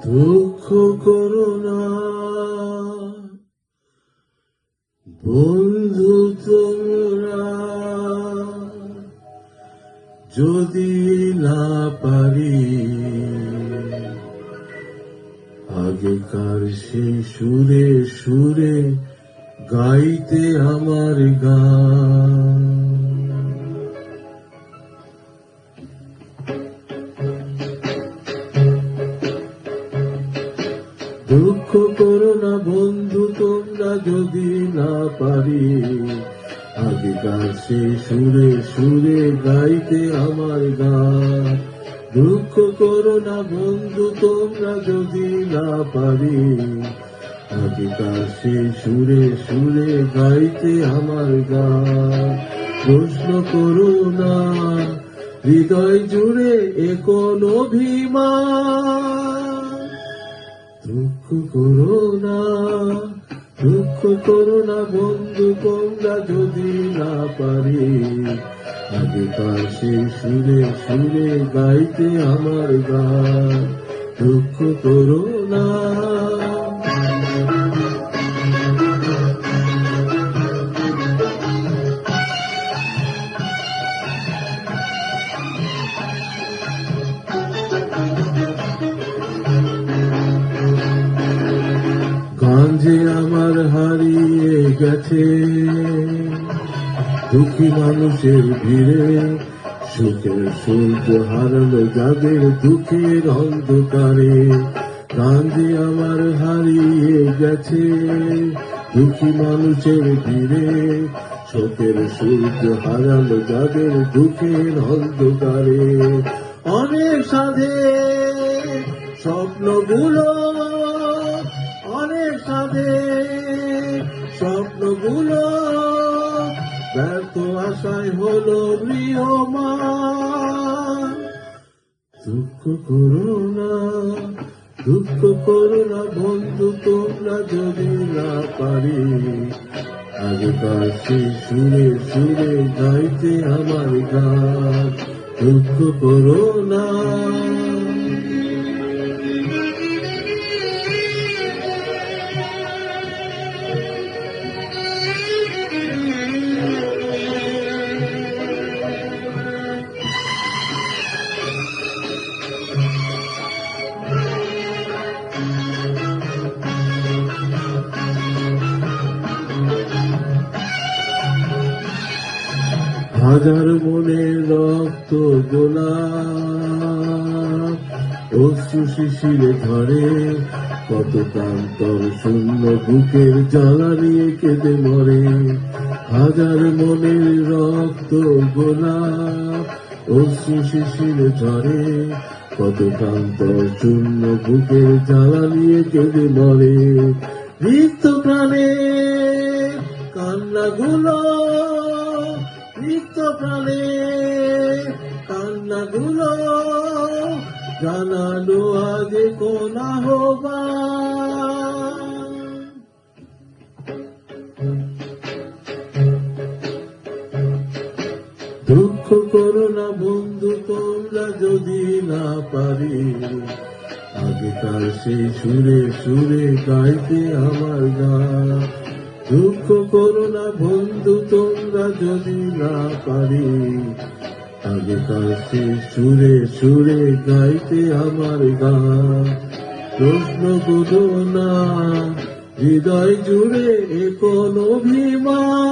দুঃখ করো না বন্ধু তোমরা, যদি না পারি আগেকার সেই সুরে সুরে গাইতে আমার গান। দুঃখ করো না বন্ধু তোমরা, যদি না পারি আগেকার সেই সুরে সুরে গাইতে আমার গান। দুঃখ করো না বন্ধু তোমরা, যদি না পারি আগেকার সেই সুরে সুরে গাইতে আমার গান। প্রশ্ন করো না হৃদয় জুড়ে এ কোন অভিমান। দুঃখ করো না, দুঃখ করো না বন্ধু তোমরা, যদি না পারি আগেকার সেই সুরে সুরে গাইতে আমার গান। দুঃখ করো না। গান যে আমার হারিয়ে গেছে দুঃখী মানুষের ভিড়ে, সুখের সূর্য হারালো যাদের দুঃখের অন্ধকারে। গান যে আমার হারিয়ে গেছে দুঃখী মানুষের ভিড়ে, সুখের সূর্য হারালো যাদের দুঃখের অন্ধকারে। অনেক সাধে স্বপ্নগুলো, অনেক সাধে স্বপ্নগুলো ব্যর্থ আশায় হলো ম্রিয়মান। দুঃখ করো না, দুঃখ করো না বন্ধু তোমরা, যদি না পারি আগেকার সেই সুরে সুরে গাইতে আমার গান। দুঃখ করো না। হাজার মনের রক্ত গোলাপ অশ্রু শিশিরে ধরে, কত প্রান্তর শূন্য বুকের জ্বালা নিয়ে কেঁদে মরে। হাজার মনের রক্ত গোলাপ অশ্রু শিশিরে ধরে, কত প্রান্তর শূন্য বুকের জ্বালা নিয়ে কেঁদে মরে। রিক্ত প্রাণে কান্নাগুলো, রিক্ত প্রাণে কান্নাগুলো জানালো আজ কোন আহ্বান। দুঃখ করো না বন্ধু তোমরা, যদি না পারি আগেকার সেই সুরে সুরে গাইতে আমার গান। দুঃখ করো না বন্ধু তোমরা, যদি না পারি আগেকার সেই সুরে সুরে গাইতে আমার গান। প্রশ্ন করো না হৃদয় জুড়ে এ কোন অভিমান।